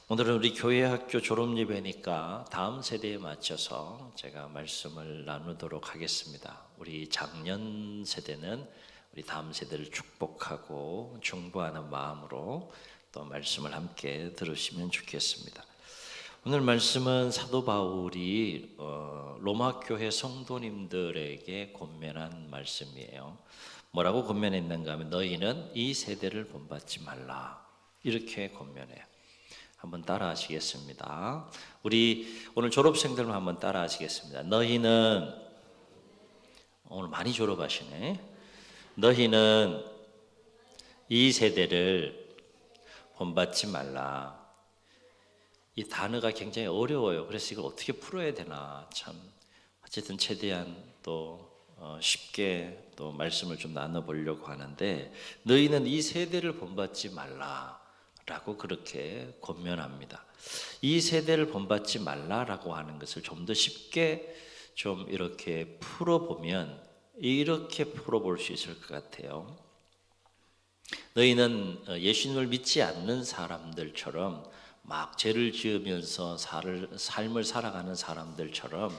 오늘은 우리 교회 학교 졸업 예배니까 다음 세대에 맞춰서 제가 말씀을 나누도록 하겠습니다. 우리 작년 세대는 우리 다음 세대를 축복하고 중보하는 마음으로 또 말씀을 함께 들으시면 좋겠습니다. 오늘 말씀은 사도 바울이 로마 교회 성도님들에게 권면한 말씀이에요. 뭐라고 권면했는가 하면 너희는 이 세대를 본받지 말라, 이렇게 권면해요. 한번 따라 하시겠습니다. 우리 오늘 졸업생들만 한번 따라 하시겠습니다. 너희는, 오늘 많이 졸업하시네. 너희는 이 세대를 본받지 말라. 이 단어가 굉장히 어려워요. 그래서 이걸 어떻게 풀어야 되나 참, 어쨌든 최대한 또 쉽게 또 말씀을 좀 나눠보려고 하는데, 너희는 이 세대를 본받지 말라 라고 그렇게 권면합니다. 이 세대를 본받지 말라라고 하는 것을 좀 더 쉽게 좀 이렇게 풀어보면 이렇게 풀어볼 수 있을 것 같아요. 너희는 예수님을 믿지 않는 사람들처럼 막 죄를 지으면서 삶을 살아가는 사람들처럼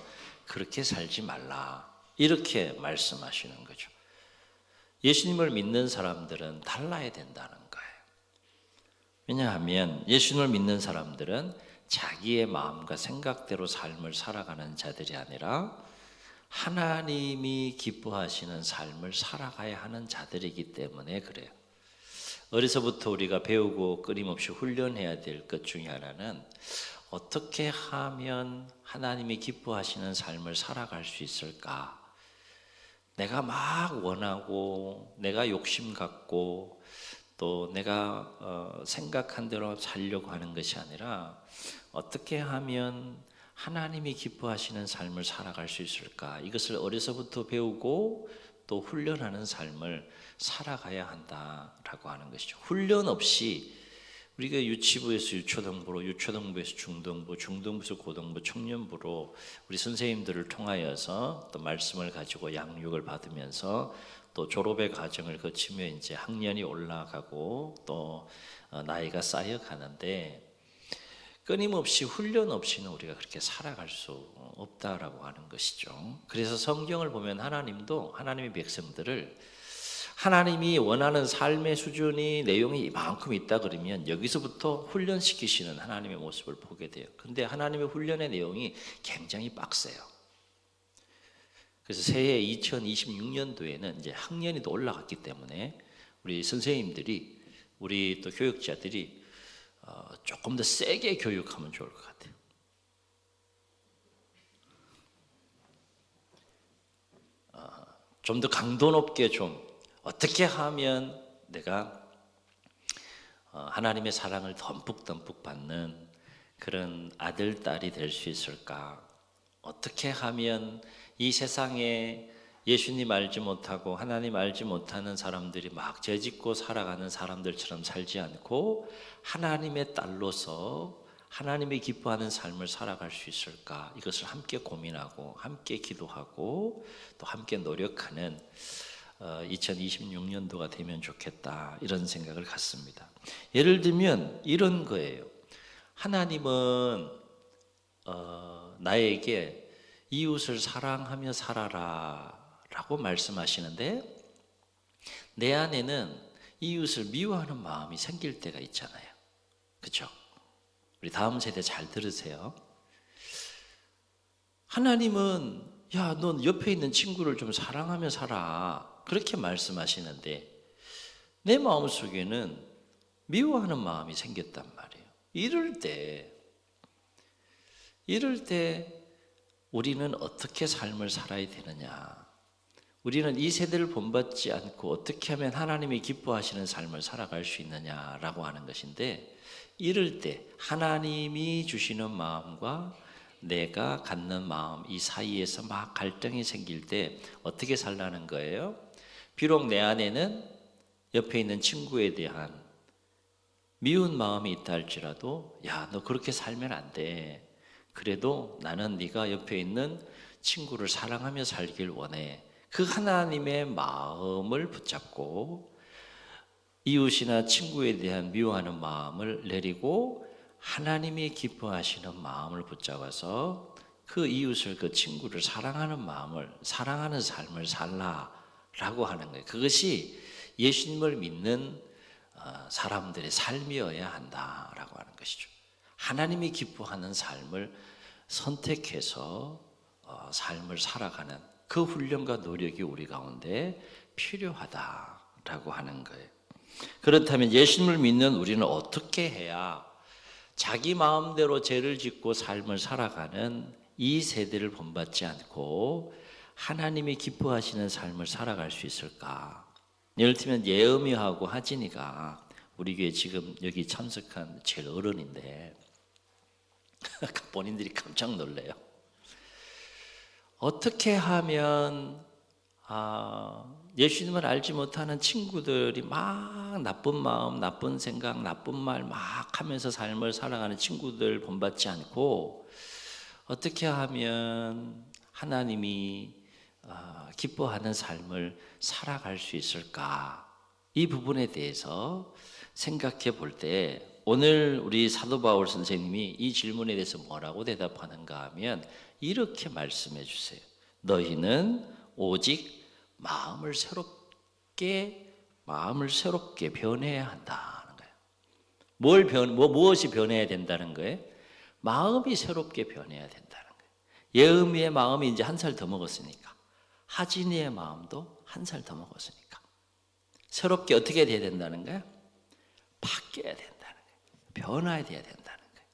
그렇게 살지 말라, 이렇게 말씀하시는 거죠. 예수님을 믿는 사람들은 달라야 된다는 거예요. 왜냐하면 예수님을 믿는 사람들은 자기의 마음과 생각대로 삶을 살아가는 자들이 아니라 하나님이 기뻐하시는 삶을 살아가야 하는 자들이기 때문에 그래요. 어려서부터 우리가 배우고 끊임없이 훈련해야 될 것 중에 하나는 어떻게 하면 하나님이 기뻐하시는 삶을 살아갈 수 있을까? 내가 막 원하고 내가 욕심 갖고 또 내가 생각한 대로 살려고 하는 것이 아니라 어떻게 하면 하나님이 기뻐하시는 삶을 살아갈 수 있을까? 이것을 어려서부터 배우고 또 훈련하는 삶을 살아가야 한다라고 하는 것이죠. 훈련 없이 우리가 유치부에서 유초등부로, 유초등부에서 중등부, 중등부에서 고등부, 청년부로 우리 선생님들을 통하여서 또 말씀을 가지고 양육을 받으면서 또 졸업의 과정을 거치며 이제 학년이 올라가고 또 나이가 쌓여가는데, 끊임없이 훈련 없이는 우리가 그렇게 살아갈 수 없다라고 하는 것이죠. 그래서 성경을 보면 하나님도 하나님의 백성들을 하나님이 원하는 삶의 수준이 내용이 이만큼 있다 그러면 여기서부터 훈련시키시는 하나님의 모습을 보게 돼요. 근데 하나님의 훈련의 내용이 굉장히 빡세요. 그래서 새해 2026년도에는 이제 학년이 또 올라갔기 때문에 우리 선생님들이, 우리 또 교육자들이 조금 더 세게 교육하면 좋을 것 같아요. 좀 더 강도 높게 좀 어떻게 하면 내가 하나님의 사랑을 듬뿍 받는 그런 아들, 딸이 될 수 있을까? 어떻게 하면 이 세상에 예수님 알지 못하고 하나님 알지 못하는 사람들이 막 죄짓고 살아가는 사람들처럼 살지 않고 하나님의 딸로서 하나님이 기뻐하는 삶을 살아갈 수 있을까? 이것을 함께 고민하고 함께 기도하고 또 함께 노력하는 2026년도가 되면 좋겠다, 이런 생각을 갖습니다. 예를 들면 이런 거예요. 하나님은 나에게 이웃을 사랑하며 살아라 라고 말씀하시는데, 내 안에는 이웃을 미워하는 마음이 생길 때가 있잖아요. 그렇죠? 우리 다음 세대 잘 들으세요. 하나님은 야, 넌 옆에 있는 친구를 좀 사랑하며 살아, 그렇게 말씀하시는데 내 마음속에는 미워하는 마음이 생겼단 말이에요. 이럴 때 우리는 어떻게 삶을 살아야 되느냐? 우리는 이 세대를 본받지 않고 어떻게 하면 하나님이 기뻐하시는 삶을 살아갈 수 있느냐라고 하는 것인데, 이럴 때 하나님이 주시는 마음과 내가 갖는 마음 이 사이에서 막 갈등이 생길 때 어떻게 살라는 거예요? 비록 내 안에는 옆에 있는 친구에 대한 미운 마음이 있다 할지라도 야, 너 그렇게 살면 안 돼. 그래도 나는 네가 옆에 있는 친구를 사랑하며 살길 원해. 그 하나님의 마음을 붙잡고 이웃이나 친구에 대한 미워하는 마음을 내리고 하나님이 기뻐하시는 마음을 붙잡아서 그 이웃을, 그 친구를 사랑하는 마음을, 사랑하는 삶을 살라라고 하는 거예요. 그것이 예수님을 믿는 사람들의 삶이어야 한다라고 하는 것이죠. 하나님이 기뻐하는 삶을 선택해서 삶을 살아가는 그 훈련과 노력이 우리 가운데 필요하다라고 하는 거예요. 그렇다면 예수님을 믿는 우리는 어떻게 해야 자기 마음대로 죄를 짓고 삶을 살아가는 이 세대를 본받지 않고 하나님이 기뻐하시는 삶을 살아갈 수 있을까? 예를 들면 예음이하고 하진이가 우리 교회 지금 여기 참석한 제일 어른인데 본인들이 깜짝 놀래요. 어떻게 하면 예수님을 알지 못하는 친구들이 막 나쁜 마음, 나쁜 생각, 나쁜 말 막 하면서 삶을 살아가는 친구들 본받지 않고 어떻게 하면 하나님이 기뻐하는 삶을 살아갈 수 있을까? 이 부분에 대해서 생각해 볼 때 오늘 우리 사도 바울 선생님이 이 질문에 대해서 뭐라고 대답하는가 하면 이렇게 말씀해 주세요. 너희는 오직 마음을 새롭게 변해야 한다는 거예요. 무엇이 변해야 된다는 거예요? 마음이 새롭게 변해야 된다는 거예요. 예음이의 마음이 이제 1살 더 먹었으니까, 하진이의 마음도 1살 더 먹었으니까 새롭게 어떻게 돼야 된다는 거예요? 바뀌어야 된다는 거예요. 변화해야 된다는 거예요.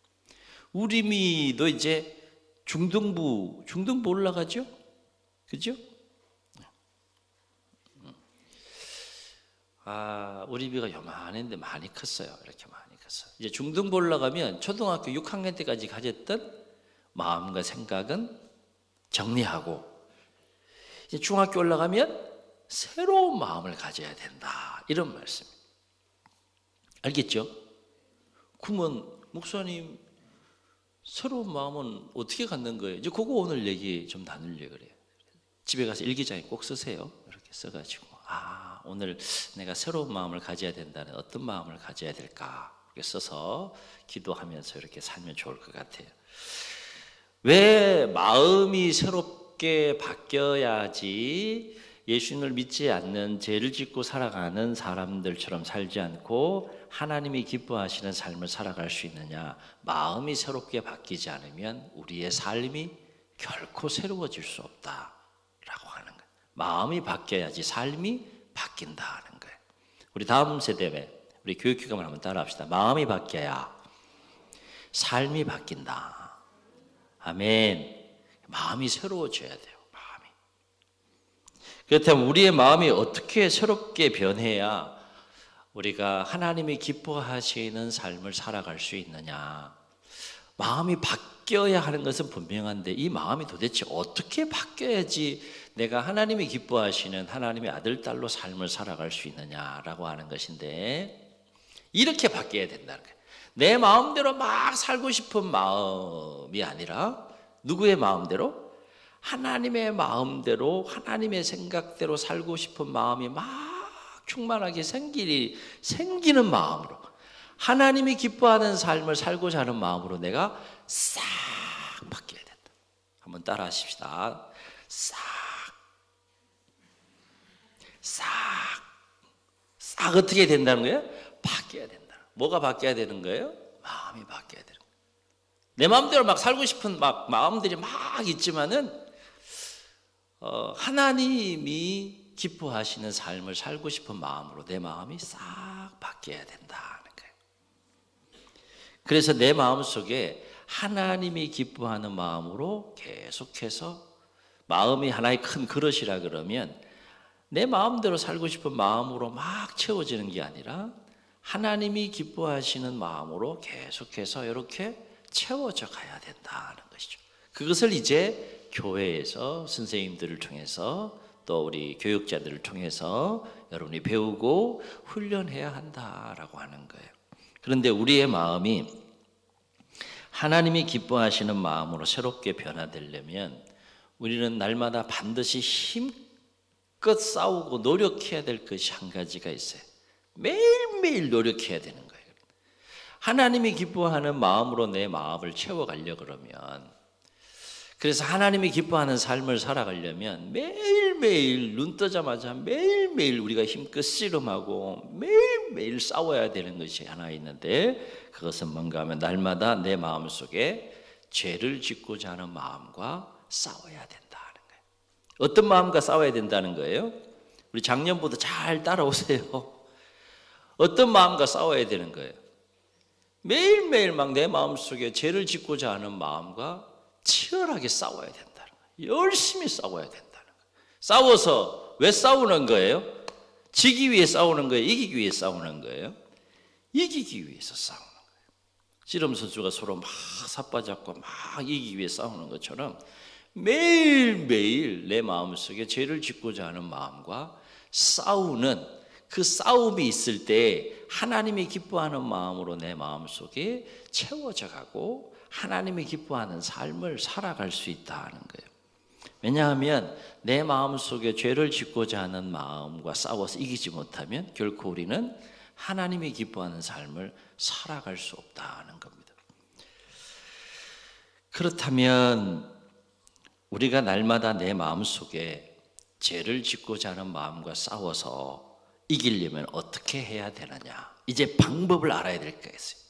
우리미도 이제 중등부 올라가죠? 그죠? 우리 비가 요만했는데 많이 컸어요. 이렇게 많이 컸어요. 이제 중등부 올라가면 초등학교 6학년 때까지 가졌던 마음과 생각은 정리하고, 이제 중학교 올라가면 새로운 마음을 가져야 된다. 이런 말씀. 알겠죠? 그러면 목사님 새로운 마음은 어떻게 갖는 거예요? 이제 그거 오늘 얘기 좀 나누려고 그래요. 집에 가서 일기장에 꼭 쓰세요. 이렇게 써가지고 오늘 내가 새로운 마음을 가져야 된다는 어떤 마음을 가져야 될까? 이렇게 써서 기도하면서 이렇게 살면 좋을 것 같아요. 왜 마음이 새롭게 바뀌어야지 예수님을 믿지 않는 죄를 짓고 살아가는 사람들처럼 살지 않고 하나님이 기뻐하시는 삶을 살아갈 수 있느냐? 마음이 새롭게 바뀌지 않으면 우리의 삶이 결코 새로워질 수 없다라고 하는 거예요. 마음이 바뀌어야지 삶이 바뀐다는 거예요. 우리 다음 세대에 우리 교육기관을 한번 따라합시다. 마음이 바뀌어야 삶이 바뀐다. 아멘. 마음이 새로워져야 돼요. 마음이. 그렇다면 우리의 마음이 어떻게 새롭게 변해야 우리가 하나님이 기뻐하시는 삶을 살아갈 수 있느냐? 마음이 바뀌어야 하는 것은 분명한데 이 마음이 도대체 어떻게 바뀌어야지 내가 하나님이 기뻐하시는 하나님의 아들, 딸로 삶을 살아갈 수 있느냐라고 하는 것인데, 이렇게 바뀌어야 된다는 거예요. 내 마음대로 막 살고 싶은 마음이 아니라 누구의 마음대로? 하나님의 마음대로, 하나님의 생각대로 살고 싶은 마음이 막 충만하게 생기는 마음으로, 하나님이 기뻐하는 삶을 살고자 하는 마음으로 내가 싹 바뀌어야 된다. 한번 따라 하십시다. 싹 어떻게 된다는 거예요? 바뀌어야 된다. 뭐가 바뀌어야 되는 거예요? 마음이 바뀌어야 되는 거예요. 내 마음대로 막 살고 싶은 마음들이 막 있지만은 하나님이 기뻐하시는 삶을 살고 싶은 마음으로 내 마음이 싹 바뀌어야 된다는 거예요. 그래서 내 마음속에 하나님이 기뻐하는 마음으로 계속해서, 마음이 하나의 큰 그릇이라 그러면 내 마음대로 살고 싶은 마음으로 막 채워지는 게 아니라 하나님이 기뻐하시는 마음으로 계속해서 이렇게 채워져 가야 된다는 것이죠. 그것을 이제 교회에서 선생님들을 통해서 또 우리 교육자들을 통해서 여러분이 배우고 훈련해야 한다라고 하는 거예요. 그런데 우리의 마음이 하나님이 기뻐하시는 마음으로 새롭게 변화되려면 우리는 날마다 반드시 힘껏 싸우고 노력해야 될 것이 한 가지가 있어요. 매일매일 노력해야 되는 거예요. 하나님이 기뻐하는 마음으로 내 마음을 채워가려고 그러면, 그래서 하나님이 기뻐하는 삶을 살아가려면 매일매일 눈 뜨자마자 매일매일 우리가 힘껏 씨름하고 매일매일 싸워야 되는 것이 하나 있는데, 그것은 뭔가 하면 날마다 내 마음속에 죄를 짓고자 하는 마음과 싸워야 된다는 거예요. 어떤 마음과 싸워야 된다는 거예요? 우리 작년부터 잘 따라오세요. 어떤 마음과 싸워야 되는 거예요? 매일매일 막 내 마음속에 죄를 짓고자 하는 마음과 치열하게 싸워야 된다는 거예요. 열심히 싸워야 된다는 거예요. 싸워서 왜 싸우는 거예요? 지기 위해 싸우는 거예요? 이기기 위해 싸우는 거예요? 이기기 위해서 싸우는 거예요. 씨름 선수가 서로 막 삿바잡고 막 이기기 위해 싸우는 것처럼 매일매일 내 마음속에 죄를 짓고자 하는 마음과 싸우는 그 싸움이 있을 때 하나님이 기뻐하는 마음으로 내 마음속에 채워져 가고 하나님이 기뻐하는 삶을 살아갈 수 있다는 거예요. 왜냐하면 내 마음속에 죄를 짓고자 하는 마음과 싸워서 이기지 못하면 결코 우리는 하나님이 기뻐하는 삶을 살아갈 수 없다는 겁니다. 그렇다면 우리가 날마다 내 마음속에 죄를 짓고자 하는 마음과 싸워서 이기려면 어떻게 해야 되느냐? 이제 방법을 알아야 될 게 있어요.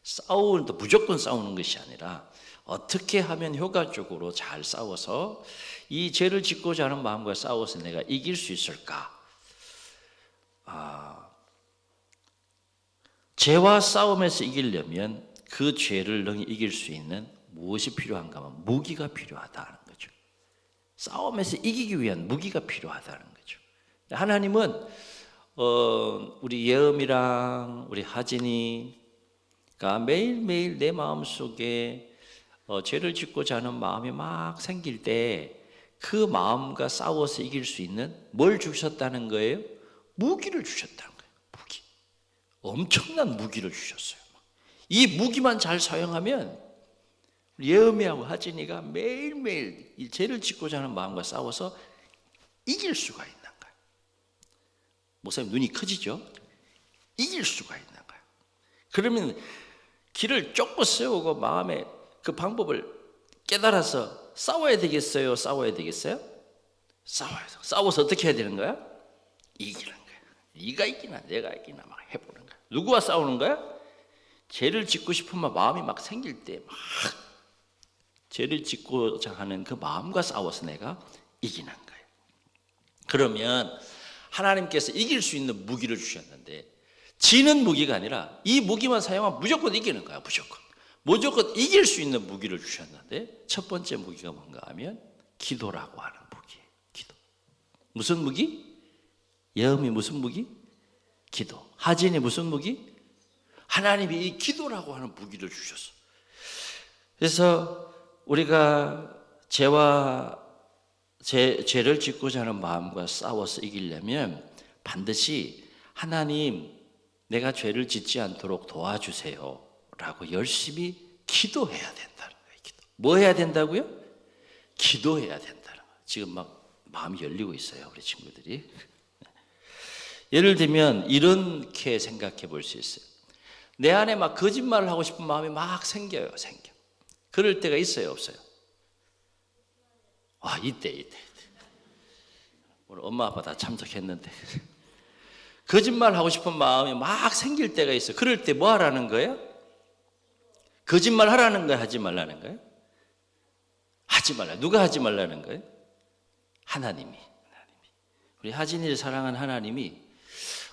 싸우는 또 무조건 싸우는 것이 아니라 어떻게 하면 효과적으로 잘 싸워서 이 죄를 짓고자 하는 마음과 싸워서 내가 이길 수 있을까? 죄와 싸움에서 이기려면 그 죄를 능히 이길 수 있는 무엇이 필요한가 하면 무기가 필요하다는 거죠. 싸움에서 이기기 위한 무기가 필요하다는 거죠. 하나님은 우리 예음이랑 우리 하진이가 매일매일 내 마음속에 죄를 짓고자 하는 마음이 막 생길 때 그 마음과 싸워서 이길 수 있는 뭘 주셨다는 거예요? 무기를 주셨다는 거예요. 무기. 엄청난 무기를 주셨어요. 이 무기만 잘 사용하면 예음이하고 하진이가 매일매일 이 죄를 짓고자 하는 마음과 싸워서 이길 수가 있는 거예요. 목사님 눈이 커지죠? 이길 수가 있는 거예요. 그러면 길을 쫓고 세우고 마음에 그 방법을 깨달아서 싸워야 되겠어요? 싸워야 되겠어요? 싸워야 돼. 싸워서 어떻게 해야 되는 거야? 이기는 거야. 네가 이기나 내가 이기나 막 해보는 거야. 누구와 싸우는 거야? 죄를 짓고 싶으면 마음이 막 생길 때 막 죄를 짓고자 하는 그 마음과 싸워서 내가 이기는 거예요. 그러면 하나님께서 이길 수 있는 무기를 주셨는데 지는 무기가 아니라 이 무기만 사용하면 무조건 이기는 거야. 무조건 이길 수 있는 무기를 주셨는데 첫 번째 무기가 뭔가 하면 기도라고 하는 무기예요. 기도. 무슨 무기? 예음이 무슨 무기? 기도. 하진이 무슨 무기? 하나님이 이 기도라고 하는 무기를 주셨어. 그래서 우리가 죄를 짓고자 하는 마음과 싸워서 이기려면 반드시 하나님 내가 죄를 짓지 않도록 도와주세요 라고 열심히 기도해야 된다는 거예요. 뭐 해야 된다고요? 기도해야 된다는 거예요. 지금 막 마음이 열리고 있어요, 우리 친구들이. 예를 들면 이렇게 생각해 볼 수 있어요. 내 안에 막 거짓말을 하고 싶은 마음이 막 생겨요. 그럴 때가 있어요, 없어요? 이때. 오늘 엄마 아빠 다 참석했는데 거짓말 하고 싶은 마음이 막 생길 때가 있어요. 그럴 때 뭐 하라는 거예요? 거짓말 하라는 거예요? 하지 말라는 거예요? 하지 말라. 누가 하지 말라는 거예요? 하나님이. 우리 하진이를 사랑한 하나님이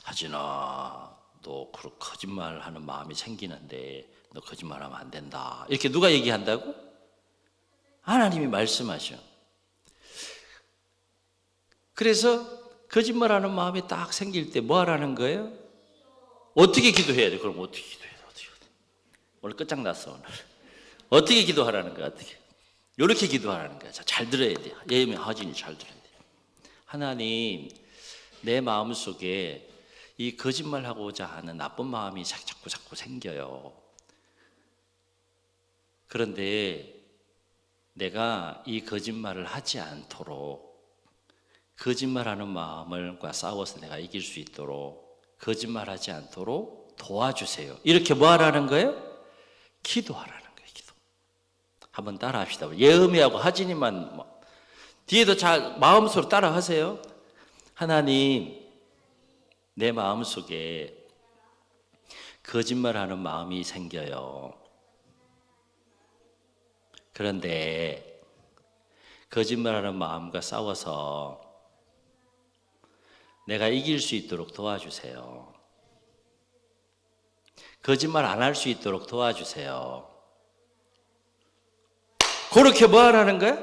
하진아 너 그렇게 거짓말하는 마음이 생기는데 너 거짓말하면 안 된다. 이렇게 누가 얘기한다고? 하나님이 말씀하셔. 그래서 거짓말하는 마음이 딱 생길 때 뭐 하라는 거예요? 어떻게 기도해야 돼? 그럼 어떻게 기도해야 돼? 오늘 끝장났어 오늘. 어떻게 기도하라는 거야? 어떻게? 이렇게 기도하라는 거야. 잘 들어야 돼. 예미 하진이 잘 들어야 돼. 하나님 내 마음속에 이 거짓말하고자 하는 나쁜 마음이 자꾸 생겨요. 그런데 내가 이 거짓말을 하지 않도록 거짓말하는 마음과 싸워서 내가 이길 수 있도록 거짓말하지 않도록 도와주세요. 이렇게 뭐 하라는 거예요? 기도하라는 거예요. 기도. 한번 따라 합시다. 예음이하고 하진이만 뒤에도 잘 마음속으로 따라 하세요. 하나님, 내 마음속에 거짓말하는 마음이 생겨요. 그런데 거짓말하는 마음과 싸워서 내가 이길 수 있도록 도와주세요. 거짓말 안 할 수 있도록 도와주세요. 그렇게 뭐 하라는 거야?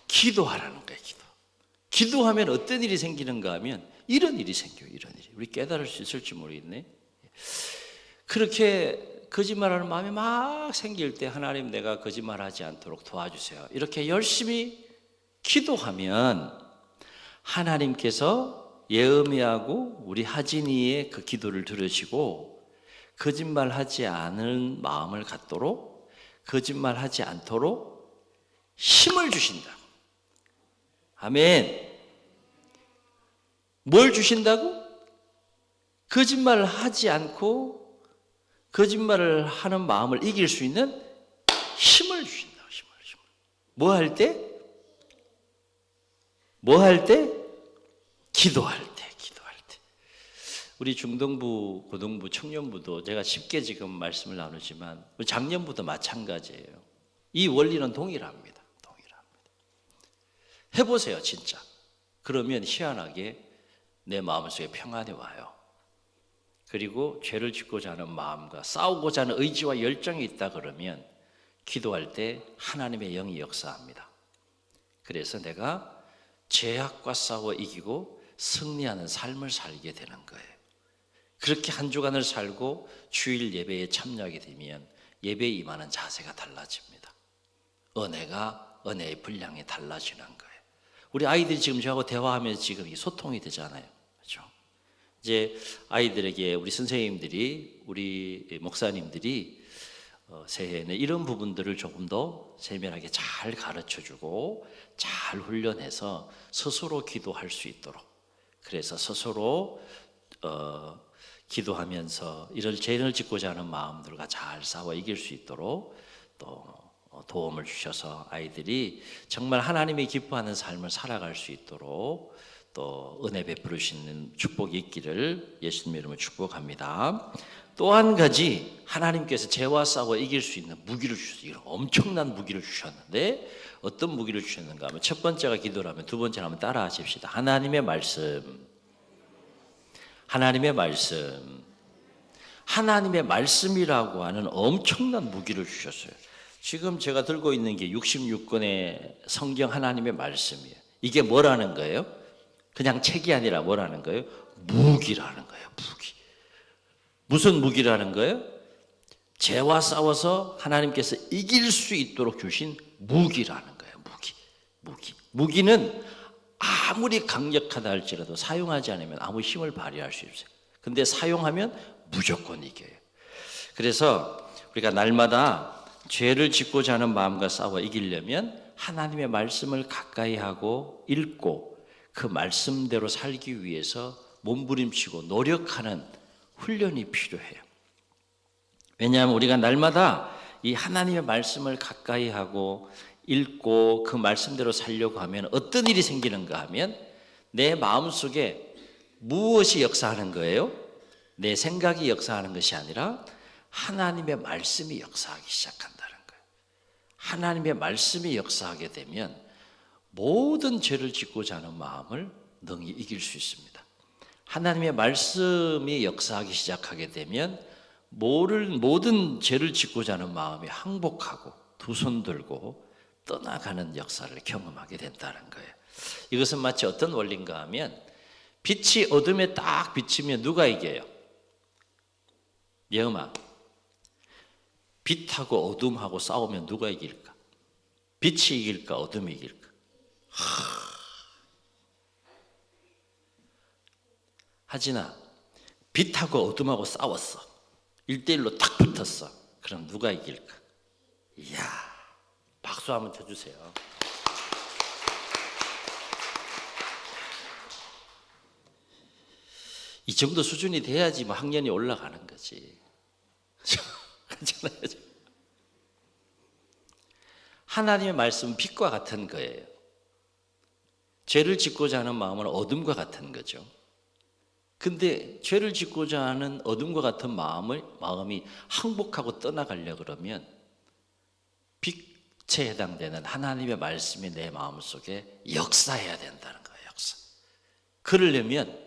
기도하라는 거야. 기도하면 어떤 일이 생기는가 하면 이런 일이 생겨요. 이런 일이. 우리 깨달을 수 있을지 모르겠네. 그렇게 거짓말하는 마음이 막 생길 때 하나님, 내가 거짓말하지 않도록 도와주세요. 이렇게 열심히 기도하면 하나님께서 예음이하고 우리 하진이의 그 기도를 들으시고 거짓말하지 않은 마음을 갖도록, 거짓말하지 않도록 힘을 주신다. 아멘. 뭘 주신다고? 거짓말을 하지 않고 거짓말을 하는 마음을 이길 수 있는 힘을 주신다. 힘을. 뭐 할 때? 뭐 할 때? 기도할 때. 우리 중등부, 고등부, 청년부도 제가 쉽게 지금 말씀을 나누지만 작년부도 마찬가지예요. 이 원리는 동일합니다. 해보세요, 진짜. 그러면 희한하게 내 마음속에 평안이 와요. 그리고 죄를 짓고자 하는 마음과 싸우고자 하는 의지와 열정이 있다 그러면 기도할 때 하나님의 영이 역사합니다. 그래서 내가 죄악과 싸워 이기고 승리하는 삶을 살게 되는 거예요. 그렇게 한 주간을 살고 주일 예배에 참여하게 되면 예배에 임하는 자세가 달라집니다. 은혜의 분량이 달라지는 거예요. 우리 아이들이 지금 저하고 대화하면서 지금 이 소통이 되잖아요. 그렇죠? 이제 아이들에게 우리 선생님들이, 우리 목사님들이 새해에는 이런 부분들을 조금 더 세밀하게 잘 가르쳐주고 잘 훈련해서 스스로 기도할 수 있도록, 그래서 스스로 기도하면서 이런 죄를 짓고자 하는 마음들과 잘 싸워 이길 수 있도록 또 도움을 주셔서 아이들이 정말 하나님이 기뻐하는 삶을 살아갈 수 있도록 또 은혜 베푸시는 축복이 있기를 예수님 이름으로 축복합니다. 또 한 가지, 하나님께서 죄와 싸워 이길 수 있는 무기를 주셨어요. 엄청난 무기를 주셨는데 어떤 무기를 주셨는가 하면 첫 번째가 기도라면 두 번째는 한번 따라 하십시다. 하나님의 말씀. 하나님의 말씀이라고 하는 엄청난 무기를 주셨어요. 지금 제가 들고 있는 게 66권의 성경 하나님의 말씀이에요. 이게 뭐라는 거예요? 그냥 책이 아니라 뭐라는 거예요? 무기라는 거예요. 무기. 무슨 무기라는 거예요? 죄와 싸워서 하나님께서 이길 수 있도록 주신 무기라는 거예요. 무기는 아무리 강력하다 할지라도 사용하지 않으면 아무 힘을 발휘할 수 없어요. 근데 사용하면 무조건 이겨요. 그래서 우리가 날마다 죄를 짓고자 하는 마음과 싸워 이기려면 하나님의 말씀을 가까이 하고 읽고 그 말씀대로 살기 위해서 몸부림치고 노력하는 훈련이 필요해요. 왜냐하면 우리가 날마다 이 하나님의 말씀을 가까이 하고 읽고 그 말씀대로 살려고 하면 어떤 일이 생기는가 하면 내 마음속에 무엇이 역사하는 거예요? 내 생각이 역사하는 것이 아니라 하나님의 말씀이 역사하기 시작한다는 거예요. 하나님의 말씀이 역사하게 되면 모든 죄를 짓고자 하는 마음을 능히 이길 수 있습니다. 하나님의 말씀이 역사하기 시작하게 되면 모든 죄를 짓고자 하는 마음이 항복하고 두 손 들고 떠나가는 역사를 경험하게 된다는 거예요. 이것은 마치 어떤 원리인가 하면 빛이 어둠에 딱 비치면 누가 이겨요? 예음아, 빛하고 어둠하고 싸우면 누가 이길까? 빛이 이길까? 어둠이 이길까? 하진아, 빛하고 어둠하고 싸웠어. 1대1로 딱 붙었어. 그럼 누가 이길까? 이야, 박수 한번 쳐주세요. 이 정도 수준이 돼야지 뭐 학년이 올라가는 거지. 그렇잖아요. 하나님의 말씀은 빛과 같은 거예요. 죄를 짓고자 하는 마음은 어둠과 같은 거죠. 근데 죄를 짓고자 하는 어둠과 같은 마음이 항복하고 떠나가려 그러면 빛에 해당되는 하나님의 말씀이 내 마음속에 역사해야 된다는 거예요. 역사. 그러려면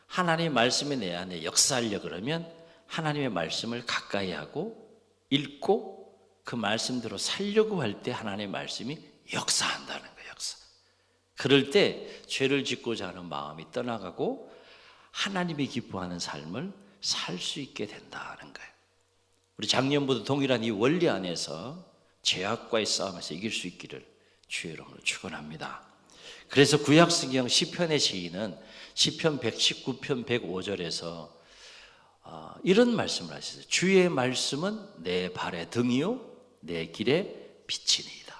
하나님의 말씀이 내 안에 역사하려 그러면 하나님의 말씀을 가까이 하고 읽고 그 말씀대로 살려고 할 때 하나님의 말씀이 역사한다는 거예요. 역사. 그럴 때 죄를 짓고자 하는 마음이 떠나가고 하나님이 기뻐하는 삶을 살 수 있게 된다는 거예요. 우리 작년부터 동일한 이 원리 안에서 죄악과의 싸움에서 이길 수 있기를 주의 이름으로 축원합니다. 그래서 구약성경 시편의 시인은 시편 119편 105절에서 이런 말씀을 하셨어요. 주의 말씀은 내 발의 등이요 내 길의 빛이니이다.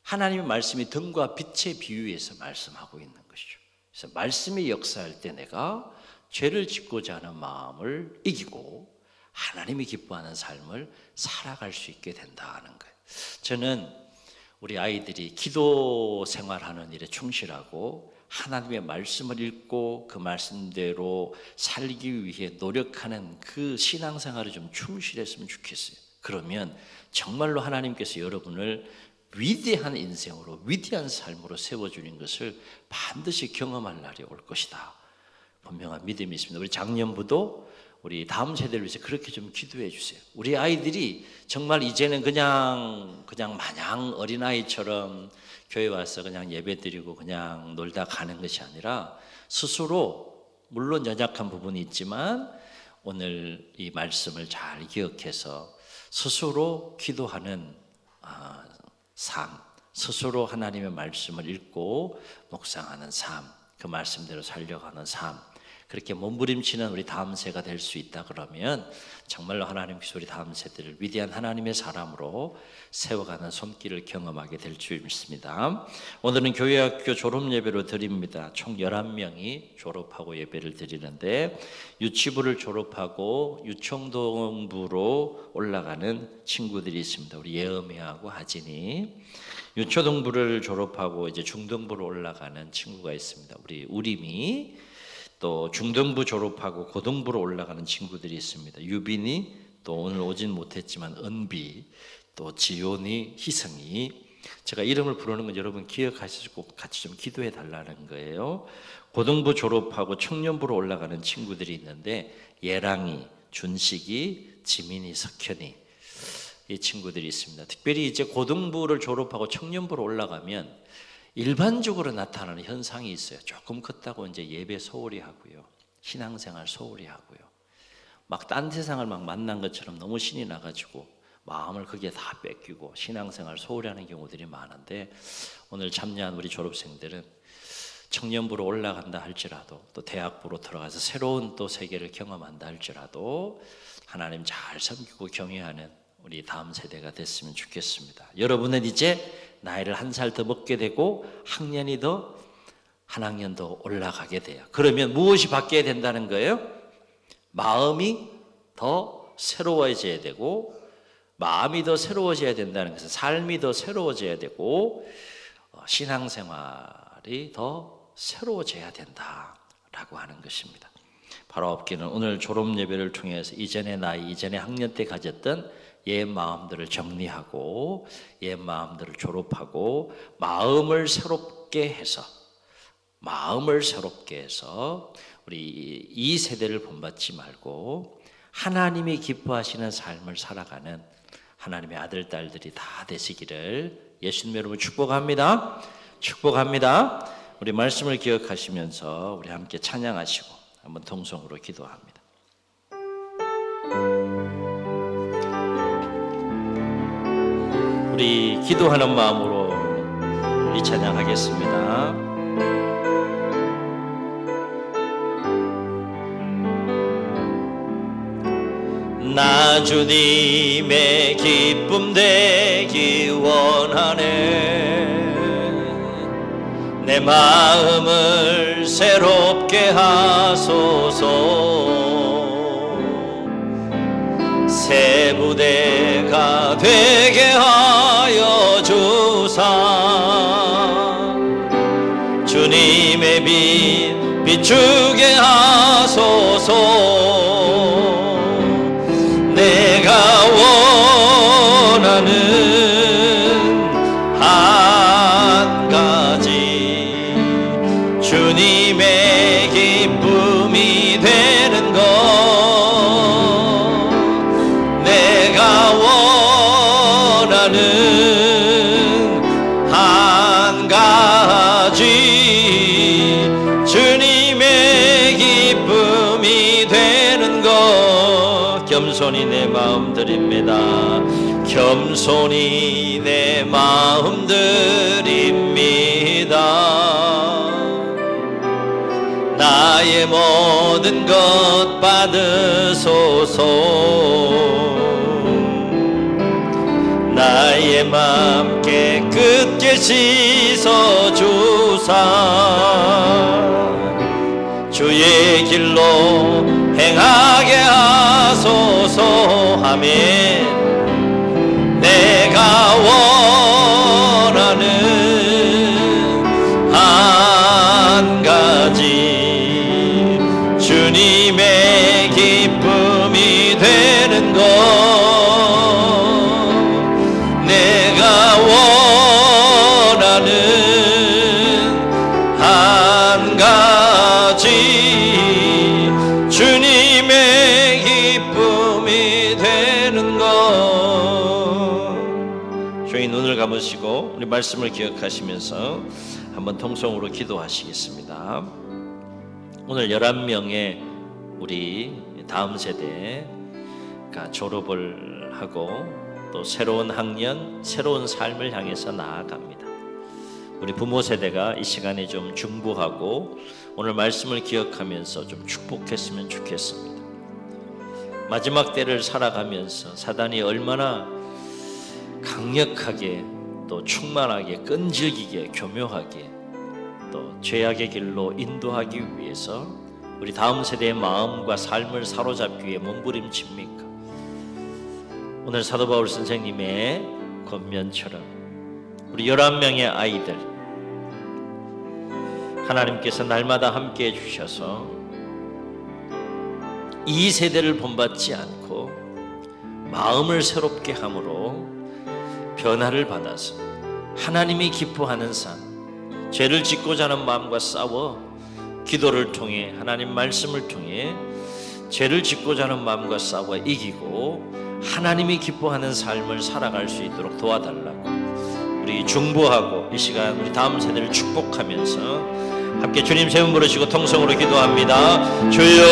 하나님의 말씀이 등과 빛의 비유에서 말씀하고 있는 것이죠. 그래서 말씀이 역사할 때 내가 죄를 짓고자 하는 마음을 이기고 하나님이 기뻐하는 삶을 살아갈 수 있게 된다는 거예요. 저는 우리 아이들이 기도 생활하는 일에 충실하고 하나님의 말씀을 읽고 그 말씀대로 살기 위해 노력하는 그 신앙생활에 좀 충실했으면 좋겠어요. 그러면 정말로 하나님께서 여러분을 위대한 인생으로 위대한 삶으로 세워주는 것을 반드시 경험할 날이 올 것이다. 분명한 믿음이 있습니다. 우리 작년부도 우리 다음 세대를 위해서 그렇게 좀 기도해 주세요. 우리 아이들이 정말 이제는 그냥 마냥 어린아이처럼 교회 와서 그냥 예배드리고 그냥 놀다 가는 것이 아니라 스스로 물론 연약한 부분이 있지만 오늘 이 말씀을 잘 기억해서 스스로 기도하는 삶, 스스로 하나님의 말씀을 읽고 묵상하는 삶, 그 말씀대로 살려가는 삶, 그렇게 몸부림치는 우리 다음 세가 될 수 있다 그러면 정말로 하나님께서 우리 다음 세대를 위대한 하나님의 사람으로 세워가는 손길을 경험하게 될 줄 믿습니다. 오늘은 교회학교 졸업 예배로 드립니다. 총 11명이 졸업하고 예배를 드리는데 유치부를 졸업하고 유청동부로 올라가는 친구들이 있습니다. 우리 예음이하고 하진이. 유초동부를 졸업하고 이제 중등부로 올라가는 친구가 있습니다. 우리 우림이. 또 중등부 졸업하고 고등부로 올라가는 친구들이 있습니다. 유빈이, 또 오늘 오진 못했지만 은비, 또 지온이, 희성이. 제가 이름을 부르는 건 여러분 기억하시고 같이 좀 기도해 달라는 거예요. 고등부 졸업하고 청년부로 올라가는 친구들이 있는데 예랑이, 준식이, 지민이, 석현이, 이 친구들이 있습니다. 특별히 이제 고등부를 졸업하고 청년부로 올라가면 일반적으로 나타나는 현상이 있어요. 조금 컸다고 이제 예배 소홀히 하고요. 신앙생활 소홀히 하고요. 막 딴 세상을 막 만난 것처럼 너무 신이 나가지고 마음을 거기에 다 뺏기고 신앙생활 소홀히 하는 경우들이 많은데 오늘 참여한 우리 졸업생들은 청년부로 올라간다 할지라도 또 대학부로 들어가서 새로운 또 세계를 경험한다 할지라도 하나님 잘 섬기고 경외하는 우리 다음 세대가 됐으면 좋겠습니다. 여러분은 이제 나이를 한 살 더 먹게 되고 학년이 더 한 학년 더 올라가게 돼요. 그러면 무엇이 바뀌어야 된다는 거예요? 마음이 더 새로워져야 되고 마음이 더 새로워져야 된다는 것은 삶이 더 새로워져야 되고 신앙생활이 더 새로워져야 된다라고 하는 것입니다. 바로 없기는 오늘 졸업 예배를 통해서 이전의 나이, 이전의 학년 때 가졌던 옛 마음들을 정리하고 옛 마음들을 졸업하고 마음을 새롭게 해서 우리 이 세대를 본받지 말고 하나님이 기뻐하시는 삶을 살아가는 하나님의 아들, 딸들이 다 되시기를 예수님 여러분 축복합니다. 축복합니다. 우리 말씀을 기억하시면서 우리 함께 찬양하시고 한번 동성으로 기도합니다. 우리 기도하는 마음으로 우리 찬양하겠습니다. 나 주님의 기쁨 되기 원하네. 내 내 마음을 새롭게 하소서. 새 부대가 되게 하여 주사 주님의 빛 비추게 하소서. 내가 원하는 한 가지 주님의 기쁨이 되는 것. 내가 원하는 한 가지 주님의 기쁨이 되는 것. 겸손히 내 마음 드립니다. 겸손히 내 마음 드립니다. 나의 모든 것 받으소서. 나의 맘 깨끗게 씻어주사 주의 길로 행하게 하소서. 아멘. 내가 원하는 한 가지 주님의 기쁨이 되는 것. 내가 원하는 한 가지 주님의 기쁨이 되는 것. 조용히 눈을 감으시고 우리 말씀을 기억하시면서 한번 통성으로 기도하시겠습니다. 오늘 11명의 우리 다음 세대가 졸업을 하고 또 새로운 학년, 새로운 삶을 향해서 나아갑니다. 우리 부모 세대가 이 시간에 좀 중보하고 오늘 말씀을 기억하면서 좀 축복했으면 좋겠습니다. 마지막 때를 살아가면서 사단이 얼마나 강력하게 또 충만하게 끈질기게 교묘하게 또 죄악의 길로 인도하기 위해서 우리 다음 세대의 마음과 삶을 사로잡기 위해 몸부림칩니까? 오늘 사도 바울 선생님의 권면처럼 우리 11명의 아이들 하나님께서 날마다 함께해 주셔서 이 세대를 본받지 않고 마음을 새롭게 함으로 변화를 받아서 하나님이 기뻐하는 삶, 죄를 짓고자 하는 마음과 싸워 기도를 통해 하나님 말씀을 통해 죄를 짓고자 하는 마음과 싸워 이기고 하나님이 기뻐하는 삶을 살아갈 수 있도록 도와달라고 우리 중보하고 이 시간 우리 다음 세대를 축복하면서 함께 주님 세 분 부르시고 통성으로 기도합니다. 주여